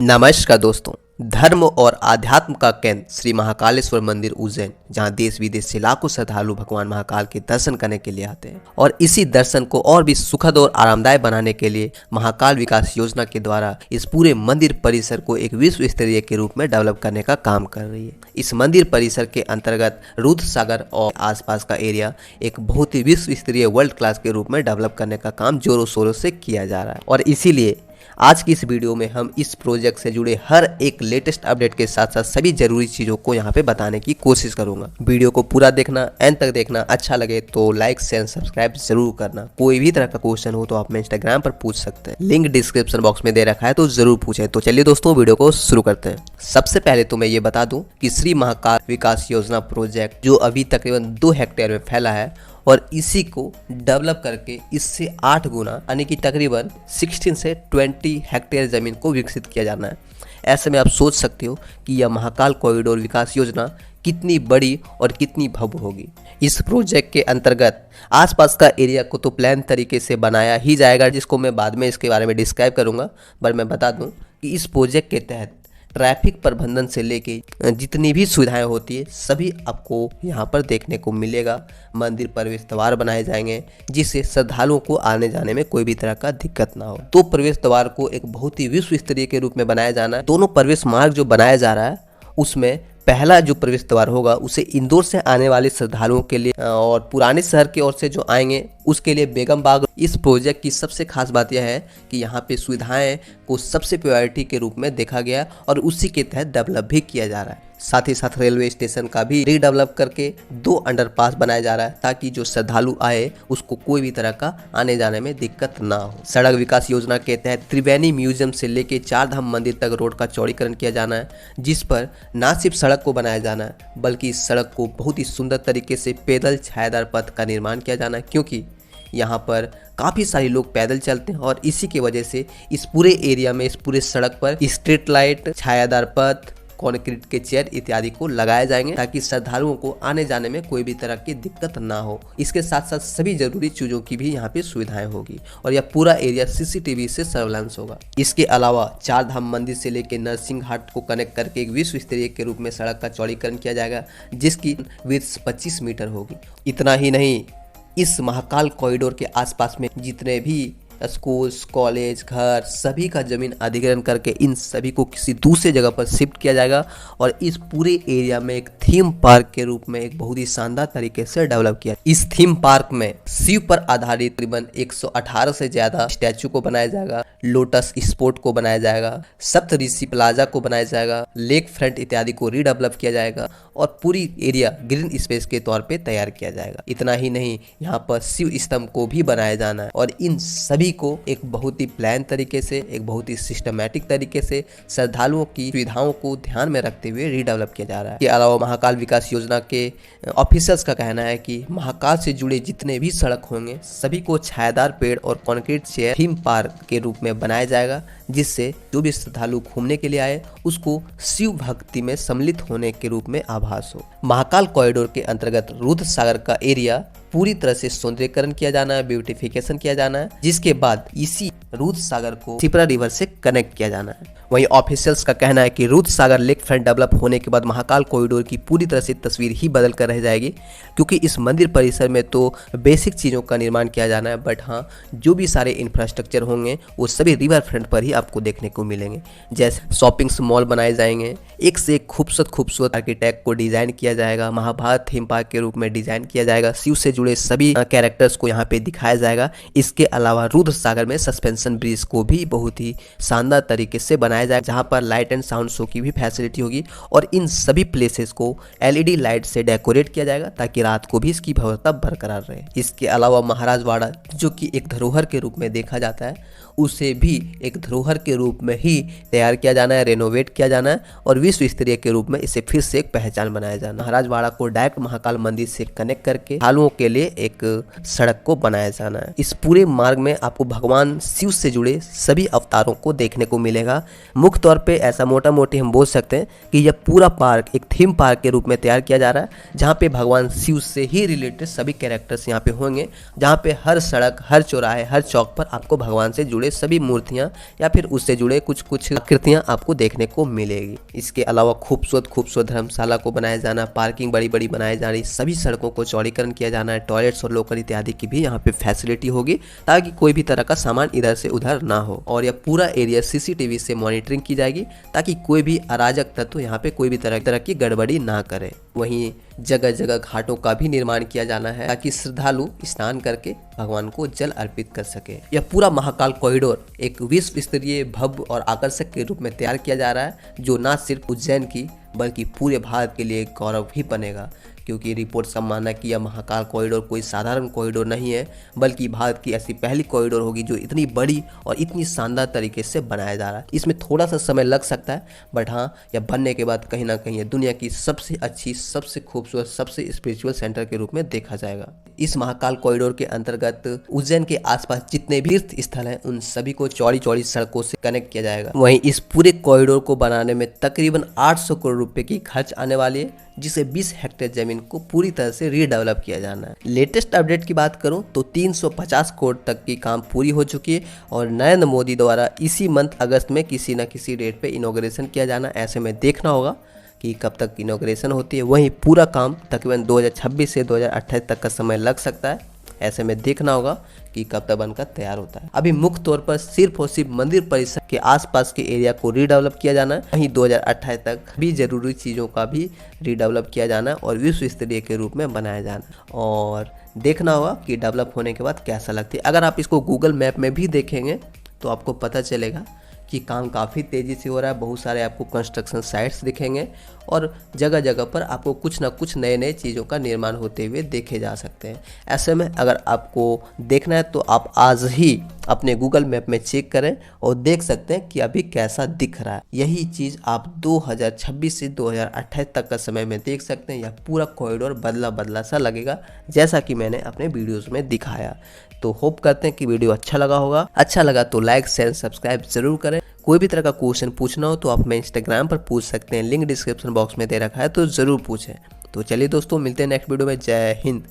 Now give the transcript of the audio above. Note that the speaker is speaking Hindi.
नमस्कार दोस्तों। धर्म और आध्यात्म का केंद्र श्री महाकालेश्वर मंदिर उज्जैन, जहां देश विदेश से लाखों श्रद्धालु भगवान महाकाल के दर्शन करने के लिए आते हैं और इसी दर्शन को और भी सुखद और आरामदायक बनाने के लिए महाकाल विकास योजना के द्वारा इस पूरे मंदिर परिसर को एक विश्व स्तरीय के रूप में डेवलप करने का काम कर रही है। इस मंदिर परिसर के अंतर्गत रुद्र सागर और आसपास का एरिया एक बहुत ही विश्व स्तरीय वर्ल्ड क्लास के रूप में डेवलप करने का काम जोरों शोरों से किया जा रहा है और इसीलिए आज की इस वीडियो में हम इस प्रोजेक्ट से जुड़े हर एक लेटेस्ट अपडेट के साथ साथ सभी जरूरी चीज़ों को यहाँ पे बताने की कोशिश करूंगा। वीडियो को पूरा देखना, एंड तक देखना। अच्छा लगे तो लाइक शेयर सब्सक्राइब जरूर करना। कोई भी तरह का क्वेश्चन हो तो आप मैं इंस्टाग्राम पर पूछ सकते हैं, लिंक डिस्क्रिप्शन बॉक्स में दे रखा है तो जरूर पूछे। तो चलिए दोस्तों वीडियो को शुरू करते हैं। सबसे पहले तो मैं ये बता दूं कि श्री महाकाल विकास योजना प्रोजेक्ट जो अभी तकरीबन 2 हेक्टेयर में फैला है और इसी को डेवलप करके इससे 8 गुना यानी कि तकरीबन 16 से 20 हेक्टेयर ज़मीन को विकसित किया जाना है। ऐसे में आप सोच सकते हो कि यह महाकाल कॉरिडोर विकास योजना कितनी बड़ी और कितनी भव्य होगी। इस प्रोजेक्ट के अंतर्गत आसपास का एरिया को तो प्लान तरीके से बनाया ही जाएगा, जिसको मैं बाद में इसके बारे में डिस्क्राइब करूँगा। पर मैं बता दूँ कि इस प्रोजेक्ट के तहत ट्रैफिक प्रबंधन से लेके जितनी भी सुविधाएं होती है सभी आपको यहाँ पर देखने को मिलेगा। मंदिर प्रवेश द्वार बनाए जाएंगे जिससे श्रद्धालुओं को आने जाने में कोई भी तरह का दिक्कत ना हो। तो प्रवेश द्वार को एक बहुत ही विश्व स्तरीय के रूप में बनाया जाना है। दोनों प्रवेश मार्ग जो बनाया जा रहा है उसमें पहला जो प्रवेश द्वार होगा उसे इंदौर से आने वाले श्रद्धालुओं के लिए और पुराने शहर की ओर से जो आएंगे उसके लिए बेगम बाग। इस प्रोजेक्ट की सबसे खास बात यह है कि यहाँ पे सुविधाएं को सबसे प्रायोरिटी के रूप में देखा गया और उसी के तहत डेवलप भी किया जा रहा है। साथ ही साथ रेलवे स्टेशन का भी रीडेवलप करके 2 अंडरपास बनाया जा रहा है ताकि जो श्रद्धालु आए उसको कोई भी तरह का आने जाने में दिक्कत ना हो। सड़क विकास योजना के तहत त्रिवेणी म्यूजियम से लेके 4 धाम मंदिर तक रोड का चौड़ीकरण किया जाना है, जिस पर न सिर्फ सड़क को बनाया जाना है बल्कि इस सड़क को बहुत ही सुंदर तरीके से पैदल छायादार पथ का निर्माण किया जाना है, क्योंकि यहाँ पर काफ़ी सारे लोग पैदल चलते हैं और इसी की वजह से इस पूरे एरिया में, इस पूरे सड़क पर स्ट्रीट लाइट, छायादार पथ, कंक्रीट के चेयर इत्यादि को लगाए जाएंगे ताकि श्रद्धालुओं को आने जाने में कोई भी तरह की दिक्कत ना हो। इसके साथ साथ सभी जरूरी चीज़ों की भी यहाँ पे सुविधाएं होगी और यह पूरा एरिया CCTV से सर्वेलेंस होगा। इसके अलावा 4 धाम मंदिर से लेकर नरसिंह घाट को कनेक्ट करके एक विश्व स्तरीय के रूप में सड़क का चौड़ीकरण किया जाएगा जिसकी विड्थ 25 मीटर होगी। इतना ही नहीं, इस महाकाल कॉरिडोर के आसपास में जितने भी स्कूल्स, कॉलेज, घर सभी का जमीन अधिग्रहण करके इन सभी को किसी दूसरे जगह पर शिफ्ट किया जाएगा और इस पूरे एरिया में एक थीम पार्क के रूप में एक बहुत ही शानदार तरीके से डेवलप किया। इस थीम पार्क में शिव पर आधारित तकरीबन 118 से ज्यादा स्टैचू को बनाया जाएगा, लोटस स्पोर्ट को बनाया जाएगा, सप्तऋषि प्लाजा को बनाया जाएगा, लेक फ्रंट इत्यादि को रीडेवलप किया जाएगा और पूरी एरिया ग्रीन स्पेस के तौर पे तैयार किया जाएगा। इतना ही नहीं, यहाँ पर शिव स्तंभ को भी बनाया जाना है और इन सभी को एक बहुत ही प्लान तरीके से, एक बहुत ही सिस्टमैटिक तरीके से श्रद्धालुओं की सुविधाओं को ध्यान में रखते हुए रीडेवलप किया जा रहा है। इसके अलावा महाकाल विकास योजना के ऑफिसर्स का कहना है कि महाकाल से जुड़े जितने भी सड़क होंगे सभी को छायादार पेड़ और कंक्रीट चेयर थीम पार्क के रूप में बनाया जाएगा, जिससे जो भी श्रद्धालु घूमने के लिए आए उसको शिव भक्ति में सम्मिलित होने के रूप में आभास हो। महाकाल कॉरिडोर के अंतर्गत रुद्र सागर का एरिया पूरी तरह से सौंदर्यीकरण किया जाना है, ब्यूटिफिकेशन किया जाना है, जिसके बाद इसी रुद्र सागर को शिप्रा रिवर से कनेक्ट किया जाना है। वहीं ऑफिशियल्स का कहना है कि रुद्र सागर लेक फ्रंट डेवलप होने के बाद महाकाल कॉरिडोर की पूरी तरह से तस्वीर ही बदल कर रह जाएगी, क्योंकि इस मंदिर परिसर में तो बेसिक चीज़ों का निर्माण किया जाना है, बट हाँ जो भी सारे इंफ्रास्ट्रक्चर होंगे वो सभी रिवर फ्रंट पर ही आपको देखने को मिलेंगे। जैसे शॉपिंग मॉल बनाए जाएंगे, एक से एक खूबसूरत आर्किटेक्ट को डिजाइन किया जाएगा, महाभारत थीम पार्क के रूप में डिजाइन किया जाएगा, शिव से जुड़े सभी कैरेक्टर्स को यहाँ पे दिखाया जाएगा। इसके अलावा रुद्र सागर में सस्पेंशन ब्रिज को भी बहुत ही शानदार तरीके से बनाया जाएगा, जहाँ पर लाइट एंड साउंड शो की भी फैसिलिटी होगी और इन सभी प्लेसेस को LED लाइट से डेकोरेट किया जाएगा ताकि रात को भी इसकी भव्यता बरकरार रहे। इसके अलावा महाराजवाड़ा जो कि एक धरोहर के रूप में देखा जाता है उसे भी एक धरोहर के रूप में ही तैयार किया जाना है, रेनोवेट किया जाना है और विश्व स्तरीय के रूप में इसे फिर से एक पहचान बनाया जाना। महाराजवाड़ा को डायरेक्ट महाकाल मंदिर से कनेक्ट करके श्रद्धालुओं के लिए एक सड़क को बनाया जाना है। इस पूरे मार्ग में आपको भगवान शिव से जुड़े सभी अवतारों को देखने को मिलेगा, मुख्य तौर पे ऐसा मोटा मोटी हम बोल सकते हैं कि यह पूरा पार्क एक थीम पार्क के रूप में तैयार किया जा रहा है, जहाँ पे भगवान शिव से ही रिलेटेड सभी कैरेक्टर्स यहाँ पे होंगे, जहाँ पे हर सड़क, हर चौराहे, हर चौक पर आपको भगवान से जुड़े सभी मूर्तियाँ या फिर उससे जुड़े कुछ आकृतियाँ आपको देखने को मिलेगी। इसके अलावा खूबसूरत धर्मशाला को बनाया जाना, पार्किंग बड़ी बड़ी बनाई जा रही, सभी सड़कों को चौड़ीकरण किया जाना है, टॉयलेट्स और लॉकर इत्यादि की भी यहाँ पे फैसिलिटी होगी ताकि कोई भी तरह का सामान इधर से उधर ना हो। और यह पूरा एरिया सीसीटीवी से मॉनिटरिंग की जाएगी ताकि कोई भी अराजक तत्व यहाँ पे कोई भी तरह की गड़बड़ी ना करे। वहीं जगह जगह घाटों का भी निर्माण किया जाना है ताकि श्रद्धालु स्नान करके भगवान को जल अर्पित कर सके। यह पूरा महाकाल कॉरिडोर एक विश्व स्तरीय भव्य और आकर्षक के रूप में तैयार किया जा रहा है, जो न सिर्फ उज्जैन की बल्कि पूरे भारत के लिए गौरव भी बनेगा, क्योंकि रिपोर्ट्स का मानना है कि यह महाकाल कॉरिडोर कोई साधारण कॉरिडोर नहीं है, बल्कि भारत की ऐसी पहली कॉरिडोर होगी जो इतनी बड़ी और इतनी शानदार तरीके से बनाया जा रहा है। इसमें थोड़ा सा समय लग सकता है, बट हाँ, यह बनने के बाद कहीं ना कहीं दुनिया की सबसे अच्छी, सबसे खूबसूरत, सबसे स्पिरिचुअल सेंटर के रूप में देखा जाएगा। इस महाकाल कॉरिडोर के अंतर्गत उज्जैन के आसपास जितने भी तीर्थ स्थल हैं उन सभी को चौड़ी चौड़ी सड़कों से कनेक्ट किया जाएगा। वहीं इस पूरे कॉरिडोर को बनाने में तकरीबन 800 करोड़ रुपए की खर्च आने वाली है, जिसे 20 हेक्टेयर जमीन को पूरी तरह से रीडेवलप किया जाना है। लेटेस्ट अपडेट की बात करूं तो 350 करोड़ तक की काम पूरी हो चुकी है और नरेंद्र मोदी द्वारा इसी मंथ अगस्त में किसी न किसी डेट पे इनॉग्रेशन किया जाना। ऐसे में देखना होगा कि कब तक इनॉग्रेशन होती है। वहीं पूरा काम तकरीबन 2026 से 2028 तक का समय लग सकता है। ऐसे में देखना होगा कि कब तक बनकर तैयार होता है। अभी मुख्य तौर पर सिर्फ और सिर्फ मंदिर परिसर के आसपास के एरिया को रीडेवलप किया जाना है। वहीं 2028 तक भी जरूरी चीज़ों का भी रीडेवलप किया जाना है और विश्व स्तरीय के रूप में बनाया जाना, और देखना होगा कि डेवलप होने के बाद कैसा लगती है। अगर आप इसको गूगल मैप में भी देखेंगे तो आपको पता चलेगा कि काम काफ़ी तेज़ी से हो रहा है। बहुत सारे आपको कंस्ट्रक्शन साइट्स दिखेंगे और जगह जगह पर आपको कुछ ना कुछ नए नए चीज़ों का निर्माण होते हुए देखे जा सकते हैं। ऐसे में अगर आपको देखना है तो आप आज ही अपने गूगल मैप में चेक करें और देख सकते हैं कि अभी कैसा दिख रहा है। यही चीज़ आप 2026 से 2028 तक का समय में देख सकते हैं। यह पूरा कॉरिडोर बदला बदला सा लगेगा, जैसा कि मैंने अपने वीडियोस में दिखाया। तो होप करते हैं कि वीडियो अच्छा लगा होगा। अच्छा लगा तो लाइक, शेयर, सब्सक्राइब जरूर करें। कोई भी तरह का क्वेश्चन पूछना हो तो आप हमें इंस्टाग्राम पर पूछ सकते हैं, लिंक डिस्क्रिप्शन बॉक्स में दे रखा है, तो ज़रूर पूछें। तो चलिए दोस्तों, मिलते हैं नेक्स्ट वीडियो में। जय हिंद।